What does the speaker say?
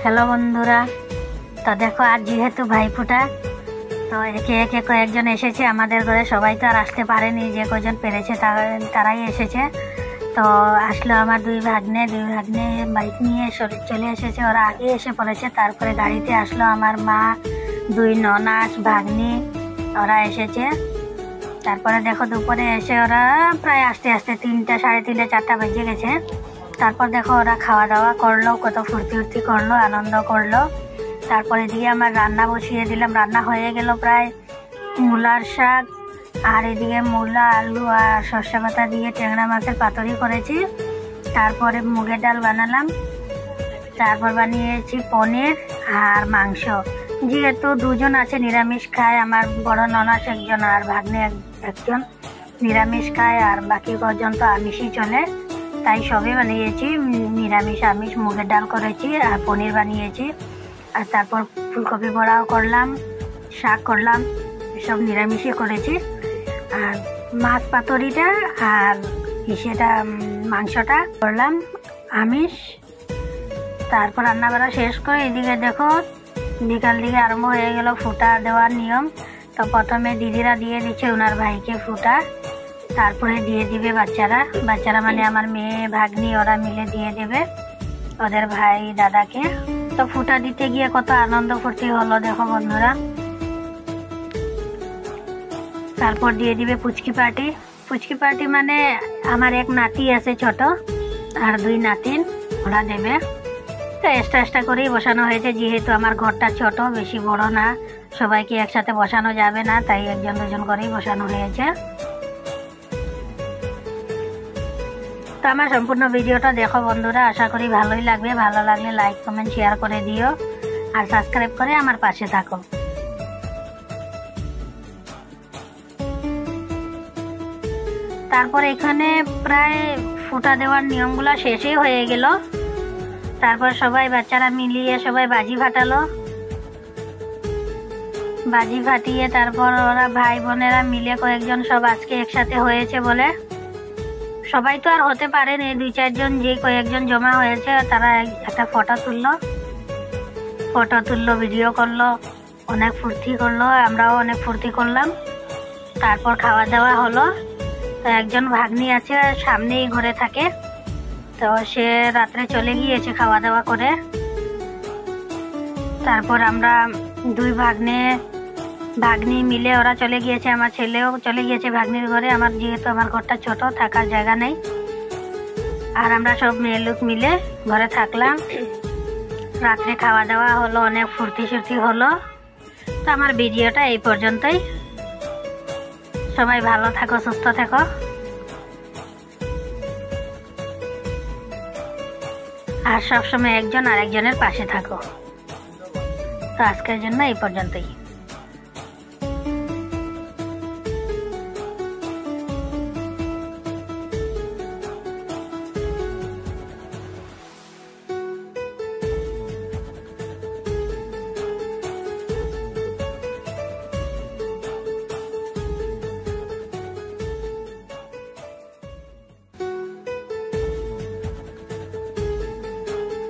Hello বন্ধুরা, তো দেখো আজ যেহেতু ভাইফোঁটা, তো একে একে কয়েকজন এসেছে আমাদের ঘরে। সবাই তো আর আসতে পারেনি, যে কজন পেরেছে তারাই এসেছে। তো আসলো আমার দুই ভাগ্নে বাইক নিয়ে চলে এসেছে। ওরা আগে এসে পড়েছে, তারপরে গাড়িতে আসলো আমার মা, দুই ননাস ভাগ্নি, ওরা এসেছে। তারপরে দেখো দুপুরে এসে ওরা প্রায় আস্তে আস্তে 3টা, সাড়ে 3টে, 4টা বেজে গেছে। তারপর দেখো ওরা খাওয়া দাওয়া করলো, কত ফুর্তি করলো, আনন্দ করলো। তারপরে দিয়ে আমার রান্না বসিয়ে দিলাম। রান্না হয়ে গেল প্রায় মূলার শাক, আর এদিকে মূলা, আলু আর সর্ষে পাতা দিয়ে ট্যাংরা মাছের পাতুরি করেছি। তারপরে মুগের ডাল বানালাম। তারপর বানিয়েছি পনির আর মাংস। যেহেতু দুজন আছে নিরামিষ খায়, আমার বড় ননাস একজন আর ভাগ্নে একজন নিরামিষ খায়, আর বাকি কজন তো আমিষই চলে, তাই সবই বানিয়েছি। নিরামিষ আমিষ মুগের ডাল করেছি আর পনির বানিয়েছি। আর তারপর ফুলকপি বড়াও করলাম, শাক করলাম, সব নিরামিষই করেছি। আর মাছ পাতুরিটা আর সেটা মাংসটা করলাম আমিষ। তারপর রান্নাবাড়া শেষ করে এদিকে দেখো বিকাল দিকে আরম্ভ হয়ে গেল ফুটা দেওয়ার নিয়ম। তো প্রথমে দিদিরা দিয়ে দিচ্ছে ওনার ভাইকে ফুটা, তারপরে দিয়ে দিবে বাচ্চারা মানে আমার মেয়ে ভাগ্নি, ওরা মিলে দিয়ে দেবে ওদের ভাই দাদাকে। তো ফুটা দিতে গিয়ে কত আনন্দ ফুর্তি হলো দেখো বন্ধুরা। তারপর দিয়ে দিবে পুচকি পার্টি মানে আমার এক নাতি আছে ছোট, আর দুই নাতিন, ওরা দেবে। তো এক্সট্রা করেই বসানো হয়েছে, যেহেতু আমার ঘরটা ছোট, বেশি বড় না, সবাইকে একসাথে বসানো যাবে না, তাই একজন দুজন করেই বসানো হয়েছে। তো আমার সম্পূর্ণ ভিডিওটা দেখো বন্ধুরা, আশা করি ভালোই লাগবে। ভালো লাগলে লাইক কমেন্ট শেয়ার করে দিও, আর সাবস্ক্রাইব করে আমার পাশে থাকো। তারপর এখানে প্রায় ফুটা দেওয়ার নিয়মগুলো শেষই হয়ে গেল। তারপর সবাই বাচ্চারা মিলিয়ে সবাই বাজি ফাটালো। বাজি ফাটিয়ে তারপর ওরা ভাই বোনেরা মিলে কয়েকজন সব আজকে একসাথে হয়েছে বলে, সবাই তো আর হতে পারেনি, 2-4 জন যে কয়েকজন জমা হয়েছে তারা একটা ফটো তুললো, ভিডিও করলো, অনেক ফুর্তি করলো, আমরাও অনেক ফুর্তি করলাম। তারপর খাওয়া দাওয়া হলো। তো একজন ভাগ্নি আছে সামনেই ঘরে থাকে, তো সে রাত্রে চলে গিয়েছে খাওয়া দাওয়া করে। তারপর আমরা দুই ভাগ্নি মিলে ওরা চলে গিয়েছে, আমার ছেলেও চলে গিয়েছে ভাগ্নির ঘরে। যেহেতু আমার ঘরটা ছোট, থাকার জায়গা নেই, আর আমরা সব মেয়ে লোক মিলে ঘরে থাকলাম। রাত্রে খাওয়া দাওয়া হলো, অনেক ফুর্তি হলো। তো আমার ভিডিওটা এই পর্যন্তই। সবাই ভালো থাকো, সুস্থ থাকো, আর সবসময় একজন আরেকজনের পাশে থাকো। তো আজকের জন্য এই পর্যন্তই।